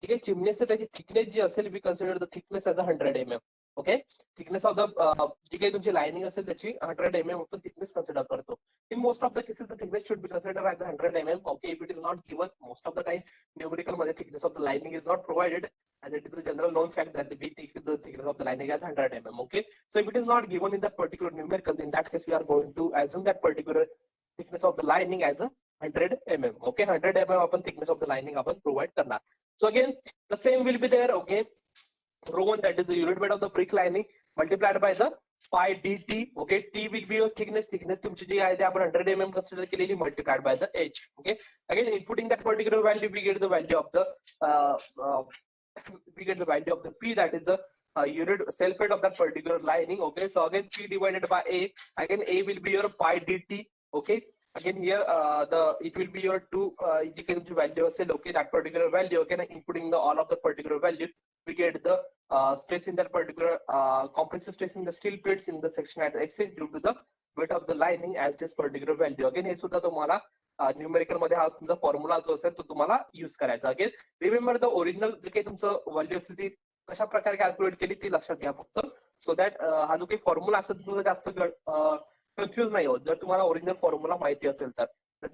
जी काही chimney असेल त्याची thickness जी असेल, we consider the thickness as 100 mm. Okay, thickness of the जी काही तुमची लाइनिंग असेल त्याची 100 mm आपण थिकनेस कन्सिडर करतो. In most of the cases the thickness should be consider as 100 mm. Okay, if it is not given most of the time numerical मध्ये thickness of the lining is not provided, as it is a general known fact that we take the thickness of the lining as 100 mm. Okay, so if it is not given in that particular numerical, in that case we are going to assume that particular thickness of the lining as a 100 mm. Okay, 100 mm आपण thickness of the lining आपण provide करणार. So again the same will be there. Okay, rho 1, that is the unit weight of the brick lining multiplied by the pi dt. Okay, t will be your thickness तुमची जी आहे ते आपण 100 mm consider केलेली multiplied by the h. Okay, again inputting that particular value we get the value of the P, that is the unit self weight of that particular lining. Okay, so again P divided by A, again A will be your pi dt. Okay, again here it will be your 2 value असेल. Okay, that particular value, again inputting the all of the particular value we get the stress in that particular compressive stress in the steel plates in the section at x due to the weight of the lining as this particular value. Again हे सुद्धा तुम्हाला numerical मध्ये हा तुमचा formula जो असेल तो तुम्हाला युज करायचा. अगेन रिमेंबर द ओरिजिनल जे काही तुमचं व्हॅल्यू असेल ती कशा प्रकारे कॅल्क्युलेट केली ती लक्षात घ्या फक्त, सो दॅट हा जो काही फॉर्म्युला असेल तुम्हाला जास्त कन्फ्युज नाही होत. जर तुम्हाला ओरिजिनल फॉर्म्युला माहिती असेल तर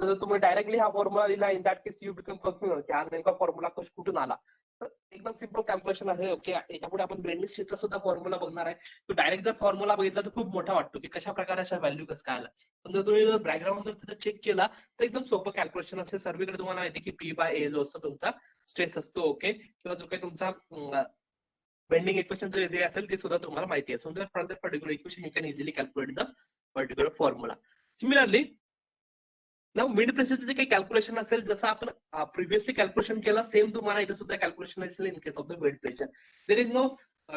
जर तुम्ही डायरेक्टली हा फॉर्म्युला दिला, in that case you become confuse की हा नेमका फॉर्म्युला कुठून आला. तर एकदम सिम्पल कॅल्क्युलेशन आहे. ओके, याच्यापुढे आपण ब्रेनलेस शीटचा सुद्धा फॉर्म्युला बघणार आहे. तो डायरेक्ट जर फॉर्म्युला बघितला तर खूप मोठा वाटतो की कशा प्रकारे अशा व्हॅल्यू कसं काय आला, पण जर तुम्ही बॅकग्राऊंड जर तिथं चेक केला तर एकदम सोपं कॅल्क्युलेशन असेल. सर्वीकडे तुम्हाला माहिती की P by A जो असतो तुमचा स्ट्रेस असतो. ओके, किंवा जो काही तुमचा बेंडिंग इक्वेशन जे असेल ते सुद्धा तुम्हाला माहिती आहे. So from that particular equation you can easily calculate the particular formula. Similarly now mid प्रेशरचे जे काही कॅल्क्युलेशन असेल जसं आपण प्रिव्हियसली कॅल्क्युलेशन केलं सेम तुम्हाला इथे सुद्धा कॅल्क्युलेशन असेल in case of the wind pressure. There is no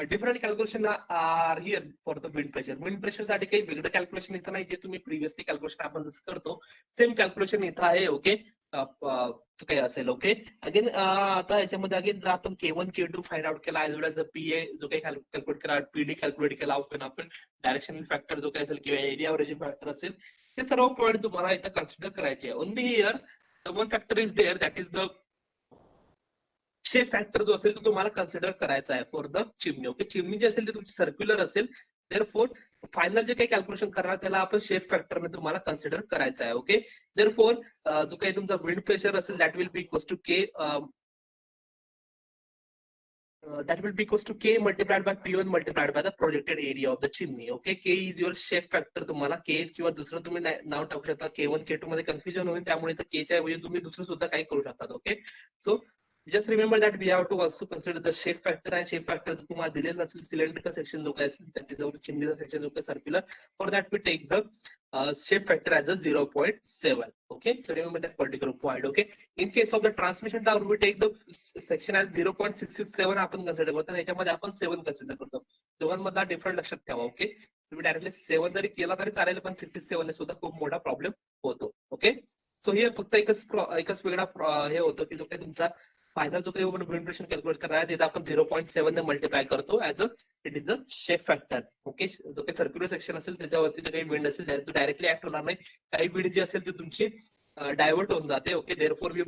different calculation are here for the wind pressure. Wind pressure साठी काही वेगळं कॅल्क्युलेशन इथं नाही, जे तुम्ही प्रिव्हियसली कॅल्क्युलेशन आपण जसं करतो सेम कॅल्क्युलेशन इथं आहे. ओके, काही असेल. ओके, अगेन आता याच्यामध्ये अगेन जर आपण K1 K2 फाइंड आउट केला, एज वेल एज PA जो काही कॅल्क्युलेट केला, PD कॅल्क्युलेट केला, आपण डायरेक्शनल फॅक्टर जो काही असेल किंवा एरिया अवरेजिंग फॅक्टर असेल, हे सर्व पॉईंट तुम्हाला इथं कन्सिडर करायचे. Only here one factor is there, that is the shape factor जो असेल तो तुम्हाला कन्सिडर करायचा आहे for the chimney. Okay, chimney जी असेल ती तुमची सर्क्युलर असेल, देअरफॉर फायनल जे काही कॅल्क्युलेशन करणार त्याला आपण शेप फॅक्टरने तुम्हाला कन्सिडर करायचं आहे. ओके, देअरफॉर जो काही तुमचा विंड प्रेशर असेल that will be equals to K, that will be equals to K multiplied by P1 multiplied by the projected area of the chimney. Okay, K is your shape factor. तुम्हाला K किंवा दुसरं तुम्ही नाव टाकू शकता, K1 K2 मध्ये confusion होईल, त्यामुळे K च्या ऐवजी तुम्ही दुसरं सुद्धा काही करू शकता. Okay, so just remember that we have to also consider the shape factor, and shape factor जर तुम्हाला दिलेलं नसेल, सिलेंड्रिकल सेक्शन जो काही असेल त्याच्यावर चिमणीचा सेक्शन जो काही circular, for that we take the shape factor as a 0.7. Okay, so remember that particular point. Okay, in case of the transmission tower we take the section as 0.667 आपण consider करतो, आणि याच्यामध्ये आपण 7 कन्सिडर करतो. दोघांमधला different लक्षात ठेवा. Okay, तुम्ही डायरेक्टली 7 जरी केला तरी चालेल, पण 67 ने सुद्धा खूप मोठा प्रॉब्लेम होतो. ओके, सो हे फक्त एकच वेगळा हे होतं की जो काही तुमचा फायनल जो काही आपण विंड प्रेशर कॅल्क्युलेट करणार आहे तिथे आपण 0.7 ने मल्टिप्लाय करतो as a it is the shape factor. Okay, जो काही सर्क्युलर सेक्शन असेल त्याच्यावरती जे काही विंड असेल डायरेक्टली ऍक्ट होणार नाही, काही विंड जी असेल ती तुमची डायव्हर्ट होऊन जाते. Okay, therefore we